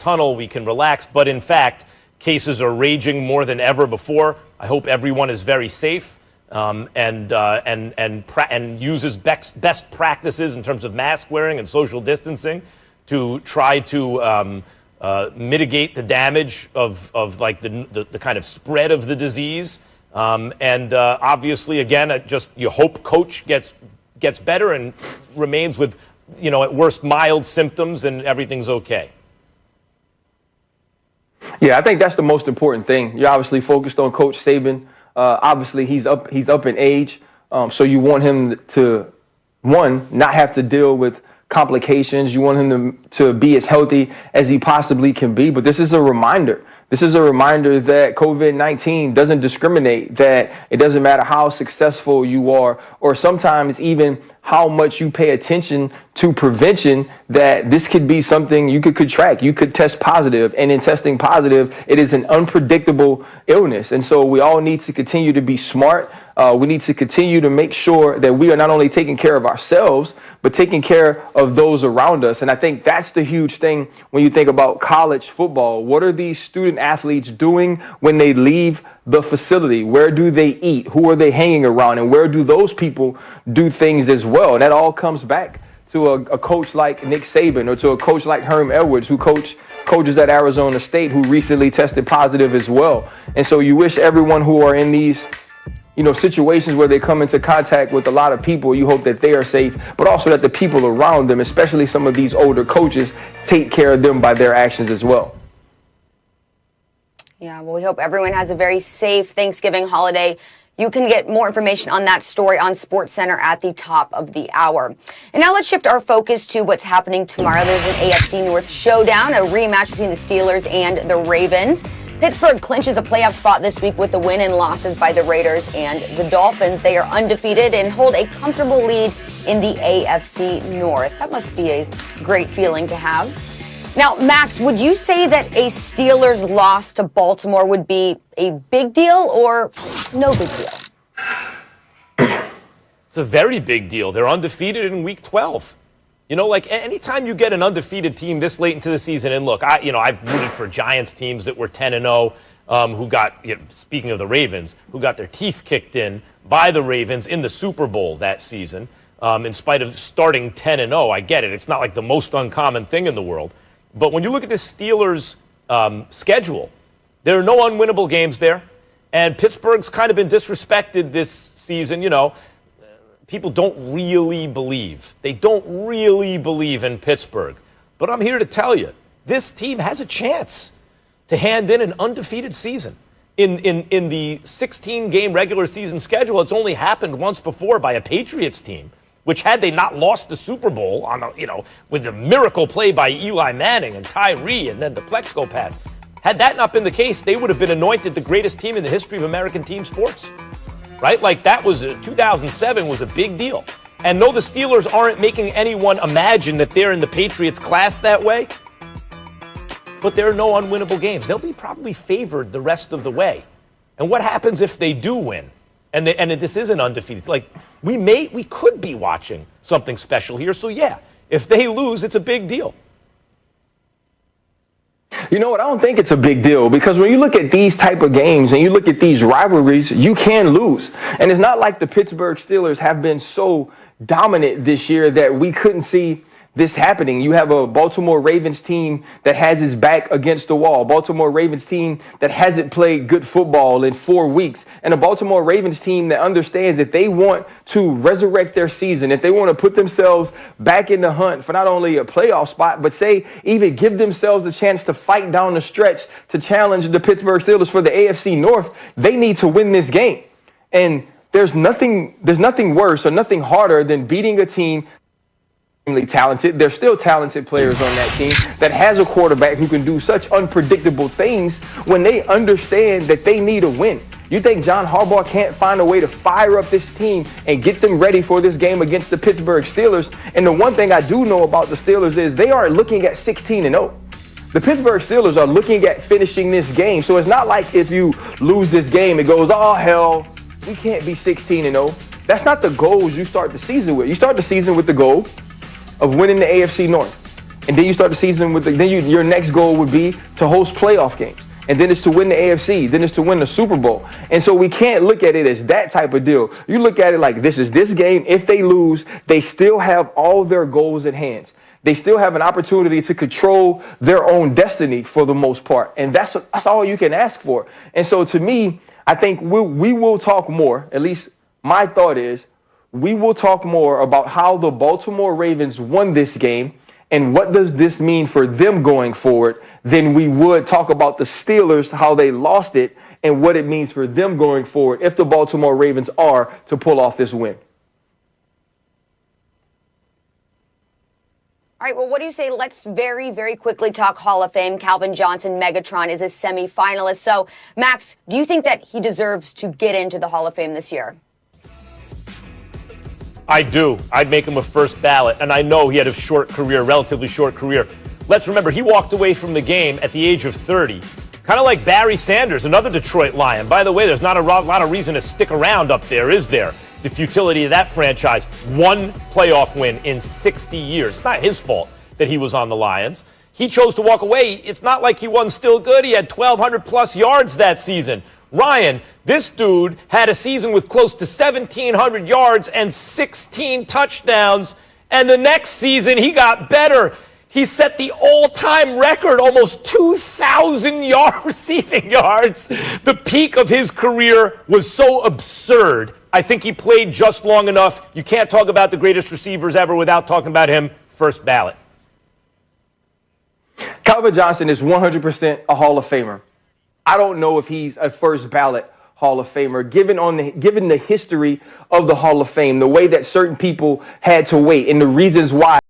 tunnel, we can relax. But in fact, cases are raging more than ever before. I hope everyone is very safe and uses best practices in terms of mask wearing and social distancing to try to mitigate the damage of like the kind of spread of the disease. Obviously, again, just you hope coach gets better and remains with, at worst, mild symptoms and everything's okay. Yeah, I think that's the most important thing. You're obviously focused on Coach Saban. Obviously, he's up in age, so you want him to, one, not have to deal with complications. You want him to be as healthy as he possibly can be. But this is a reminder. This is a reminder that COVID-19 doesn't discriminate, that it doesn't matter how successful you are, or sometimes even how much you pay attention to prevention, that this could be something you could track. You could test positive, and in testing positive, it is an unpredictable illness. And so we all need to continue to be smart. We need to continue to make sure that we are not only taking care of ourselves, but taking care of those around us. And I think that's the huge thing when you think about college football. What are these student athletes doing when they leave the facility? Where do they eat? Who are they hanging around? And where do those people do things as well? And that all comes back to a coach like Nick Saban, or to a coach like Herm Edwards, who coaches at Arizona State, who recently tested positive as well. And so you wish everyone who are in these situations where they come into contact with a lot of people, you hope that they are safe, but also that the people around them, especially some of these older coaches, take care of them by their actions as well. Yeah, well, we hope everyone has a very safe Thanksgiving holiday. You can get more information on that story on SportsCenter at the top of the hour. And now let's shift our focus to what's happening tomorrow. There's an AFC North showdown, a rematch between the Steelers and the Ravens. Pittsburgh clinches a playoff spot this week with the win and losses by the Raiders and the Dolphins. They are undefeated and hold a comfortable lead in the AFC North. That must be a great feeling to have. Now, Max, would you say that a Steelers loss to Baltimore would be a big deal or no big deal? It's a very big deal. They're undefeated in Week 12. Like anytime you get an undefeated team this late into the season, and look, I've rooted for Giants teams that were 10-0, who got, speaking of the Ravens, who got their teeth kicked in by the Ravens in the Super Bowl that season, in spite of starting 10-0. I get it. It's not like the most uncommon thing in the world. But when you look at this Steelers schedule, there are no unwinnable games there. And Pittsburgh's kind of been disrespected this season, People don't really believe. They don't really believe in Pittsburgh. But I'm here to tell you, this team has a chance to hand in an undefeated season. In the 16-game regular season schedule, it's only happened once before by a Patriots team, which had they not lost the Super Bowl with the miracle play by Eli Manning and Tyree and then the Plexico pass, had that not been the case, they would have been anointed the greatest team in the history of American team sports. Right? Like 2007 was a big deal. And no, the Steelers aren't making anyone imagine that they're in the Patriots class that way. But there are no unwinnable games. They'll be probably favored the rest of the way. And what happens if they do win? And this isn't undefeated. Like we could be watching something special here. So yeah, if they lose, it's a big deal. You know what? I don't think it's a big deal, because when you look at these type of games and you look at these rivalries, you can lose. And it's not like the Pittsburgh Steelers have been so dominant this year that we couldn't see this happening. You have a Baltimore Ravens team that has its back against the wall. Baltimore Ravens team that hasn't played good football in 4 weeks. And a Baltimore Ravens team that understands that they want to resurrect their season, if they want to put themselves back in the hunt for not only a playoff spot, but even give themselves a chance to fight down the stretch to challenge the Pittsburgh Steelers for the AFC North, they need to win this game. And there's nothing worse or nothing harder than beating a team talented. There's still talented players on that team that has a quarterback who can do such unpredictable things when they understand that they need a win. You think John Harbaugh can't find a way to fire up this team and get them ready for this game against the Pittsburgh Steelers? And the one thing I do know about the Steelers is they are looking at 16-0. The Pittsburgh Steelers are looking at finishing this game. So it's not like if you lose this game, it goes, oh, hell, we can't be 16-0. That's not the goals you start the season with. You start the season with the goal of winning the AFC North. And then you start the season with your next goal would be to host playoff games. And then it's to win the AFC. Then it's to win the Super Bowl. And so we can't look at it as that type of deal. You look at it like this is this game. If they lose, they still have all their goals at hand. They still have an opportunity to control their own destiny for the most part. And that's all you can ask for. And so to me, I think we will talk more, at least my thought is, we will talk more about how the Baltimore Ravens won this game and what does this mean for them going forward than we would talk about the Steelers, how they lost it, and what it means for them going forward if the Baltimore Ravens are to pull off this win. All right, well, what do you say? Let's very, very quickly talk Hall of Fame. Calvin Johnson, Megatron, is a semifinalist. So, Max, do you think that he deserves to get into the Hall of Fame this year? I do. I'd make him a first ballot. And I know he had a short career, relatively short career. Let's remember, he walked away from the game at the age of 30. Kind of like Barry Sanders, another Detroit Lion. By the way, there's not a lot of reason to stick around up there, is there? The futility of that franchise. One playoff win in 60 years. It's not his fault that he was on the Lions. He chose to walk away. It's not like he wasn't still good. He had 1,200 plus yards that season. Ryan, this dude had a season with close to 1,700 yards and 16 touchdowns. And the next season, he got better. He set the all-time record, almost 2,000 receiving yards. The peak of his career was so absurd. I think he played just long enough. You can't talk about the greatest receivers ever without talking about him. First ballot. Calvin Johnson is 100% a Hall of Famer. I don't know if he's a first ballot Hall of Famer, given the history of the Hall of Fame, the way that certain people had to wait, and the reasons why.